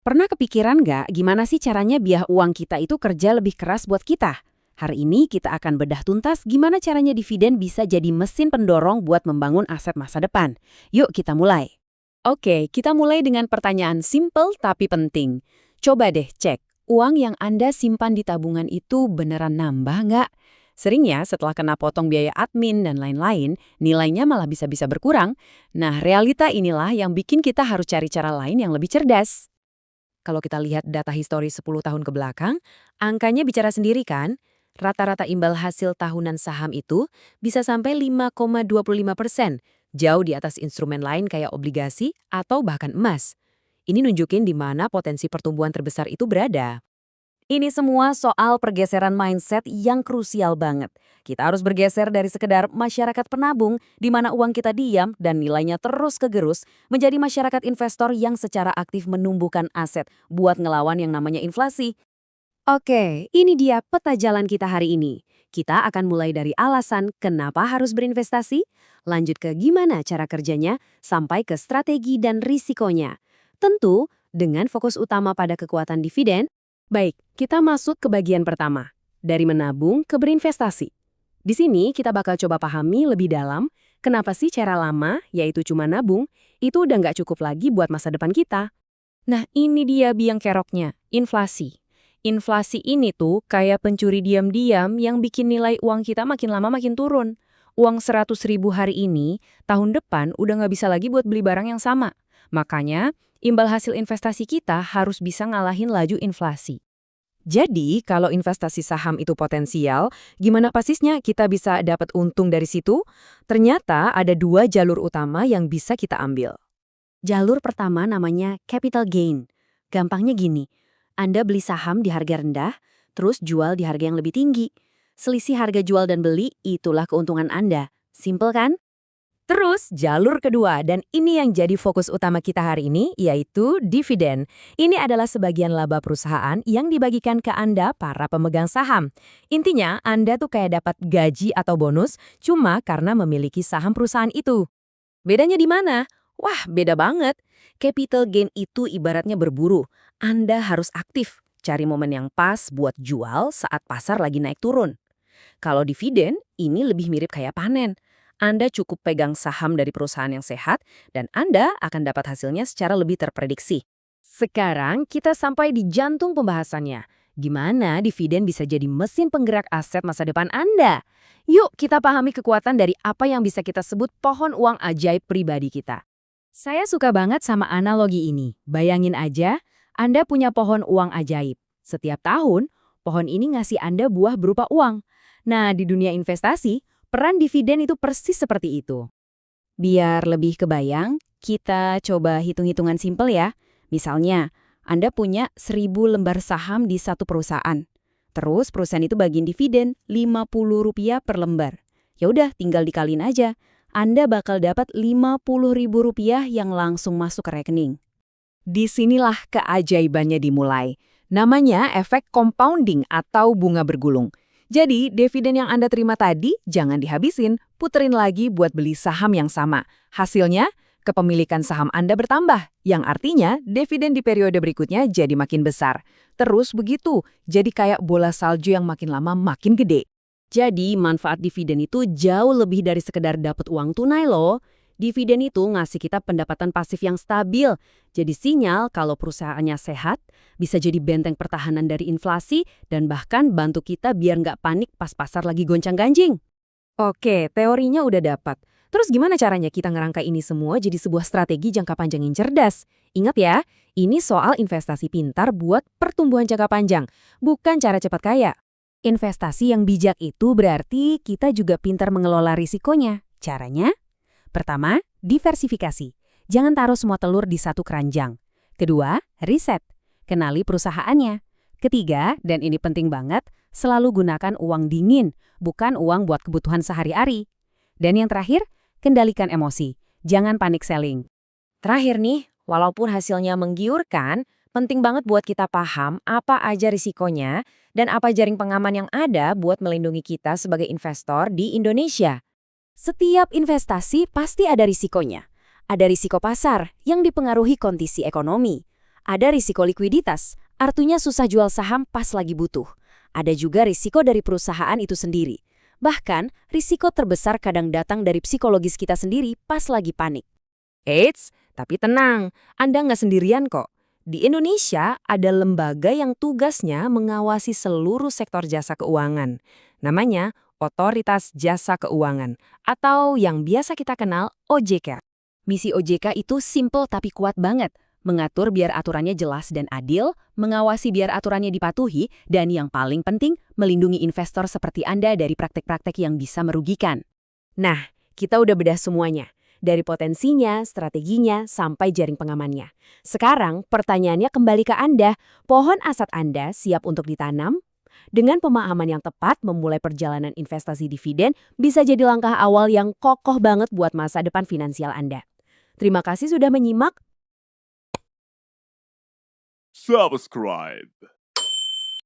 Pernah kepikiran nggak gimana sih caranya biar uang kita itu kerja lebih keras buat kita? Hari ini kita akan bedah tuntas gimana caranya dividen bisa jadi mesin pendorong buat membangun aset masa depan. Yuk kita mulai. Oke, kita mulai dengan pertanyaan simple tapi penting. Coba deh cek, uang yang Anda simpan di tabungan itu beneran nambah nggak? Seringnya setelah kena potong biaya admin dan lain-lain, nilainya malah bisa-bisa berkurang. Nah, realita inilah yang bikin kita harus cari cara lain yang lebih cerdas. Kalau kita lihat data histori 10 tahun ke belakang, angkanya bicara sendiri kan? Rata-rata imbal hasil tahunan saham itu bisa sampai 5,25%, jauh di atas instrumen lain kayak obligasi atau bahkan emas. Ini nunjukin di mana potensi pertumbuhan terbesar itu berada. Ini semua soal pergeseran mindset yang krusial banget. Kita harus bergeser dari sekedar masyarakat penabung di mana uang kita diam dan nilainya terus kegerus menjadi masyarakat investor yang secara aktif menumbuhkan aset buat ngelawan yang namanya inflasi. Oke, ini dia peta jalan kita hari ini. Kita akan mulai dari alasan kenapa harus berinvestasi, lanjut ke gimana cara kerjanya, sampai ke strategi dan risikonya. Tentu dengan fokus utama pada kekuatan dividen. Baik, kita masuk ke bagian pertama, dari menabung ke berinvestasi. Di sini kita bakal coba pahami lebih dalam kenapa sih cara lama, yaitu cuma nabung, itu udah nggak cukup lagi buat masa depan kita. Nah ini dia biang keroknya, inflasi. Inflasi ini tuh kayak pencuri diam-diam yang bikin nilai uang kita makin lama makin turun. Uang 100.000 hari ini, tahun depan udah nggak bisa lagi buat beli barang yang sama. Makanya, imbal hasil investasi kita harus bisa ngalahin laju inflasi. Jadi, kalau investasi saham itu potensial, gimana pasisnya kita bisa dapat untung dari situ? Ternyata ada dua jalur utama yang bisa kita ambil. Jalur pertama namanya capital gain. Gampangnya gini, Anda beli saham di harga rendah, terus jual di harga yang lebih tinggi. Selisih harga jual dan beli, itulah keuntungan Anda. Simple kan? Terus, jalur kedua, dan ini yang jadi fokus utama kita hari ini, yaitu dividen. Ini adalah sebagian laba perusahaan yang dibagikan ke Anda, para pemegang saham. Intinya, Anda tuh kayak dapat gaji atau bonus, cuma karena memiliki saham perusahaan itu. Bedanya di mana? Wah, beda banget. Capital gain itu ibaratnya berburu. Anda harus aktif, cari momen yang pas buat jual saat pasar lagi naik turun. Kalau dividen, ini lebih mirip kayak panen. Anda cukup pegang saham dari perusahaan yang sehat, dan Anda akan dapat hasilnya secara lebih terprediksi. Sekarang kita sampai di jantung pembahasannya. Gimana dividen bisa jadi mesin penggerak aset masa depan Anda? Yuk kita pahami kekuatan dari apa yang bisa kita sebut pohon uang ajaib pribadi kita. Saya suka banget sama analogi ini. Bayangin aja, Anda punya pohon uang ajaib. Setiap tahun, pohon ini ngasih Anda buah berupa uang. Nah, di dunia investasi, peran dividen itu persis seperti itu. Biar lebih kebayang, kita coba hitung-hitungan simpel ya. Misalnya, Anda punya 1.000 lembar saham di satu perusahaan. Terus perusahaan itu bagiin dividen Rp50 per lembar. Ya udah, tinggal dikalin aja. Anda bakal dapat Rp50.000 yang langsung masuk ke rekening. Disinilah keajaibannya dimulai. Namanya efek compounding atau bunga bergulung. Jadi, dividen yang Anda terima tadi jangan dihabisin, puterin lagi buat beli saham yang sama. Hasilnya, kepemilikan saham Anda bertambah, yang artinya dividen di periode berikutnya jadi makin besar. Terus begitu, jadi kayak bola salju yang makin lama makin gede. Jadi, manfaat dividen itu jauh lebih dari sekedar dapat uang tunai loh. Dividen itu ngasih kita pendapatan pasif yang stabil. Jadi sinyal kalau perusahaannya sehat, bisa jadi benteng pertahanan dari inflasi, dan bahkan bantu kita biar nggak panik pas pasar lagi goncang-ganjing. Oke, teorinya udah dapat. Terus gimana caranya kita ngerangkai ini semua jadi sebuah strategi jangka panjang yang cerdas? Ingat ya, ini soal investasi pintar buat pertumbuhan jangka panjang, bukan cara cepat kaya. Investasi yang bijak itu berarti kita juga pintar mengelola risikonya. Caranya? Pertama, diversifikasi. Jangan taruh semua telur di satu keranjang. Kedua, riset. Kenali perusahaannya. Ketiga, dan ini penting banget, selalu gunakan uang dingin, bukan uang buat kebutuhan sehari-hari. Dan yang terakhir, kendalikan emosi. Jangan panik selling. Terakhir nih, walaupun hasilnya menggiurkan, penting banget buat kita paham apa aja risikonya dan apa jaring pengaman yang ada buat melindungi kita sebagai investor di Indonesia. Setiap investasi pasti ada risikonya. Ada risiko pasar yang dipengaruhi kondisi ekonomi. Ada risiko likuiditas, artinya susah jual saham pas lagi butuh. Ada juga risiko dari perusahaan itu sendiri. Bahkan, risiko terbesar kadang datang dari psikologis kita sendiri pas lagi panik. Eits, tapi tenang, Anda nggak sendirian kok. Di Indonesia ada lembaga yang tugasnya mengawasi seluruh sektor jasa keuangan. Namanya Otoritas Jasa Keuangan, atau yang biasa kita kenal OJK. Misi OJK itu simple tapi kuat banget. Mengatur biar aturannya jelas dan adil, mengawasi biar aturannya dipatuhi, dan yang paling penting, melindungi investor seperti Anda dari praktek-praktek yang bisa merugikan. Nah, kita udah bedah semuanya. Dari potensinya, strateginya, sampai jaring pengamannya. Sekarang, pertanyaannya kembali ke Anda. Pohon aset Anda siap untuk ditanam? Dengan pemahaman yang tepat, memulai perjalanan investasi dividen bisa jadi langkah awal yang kokoh banget buat masa depan finansial Anda. Terima kasih sudah menyimak. Subscribe.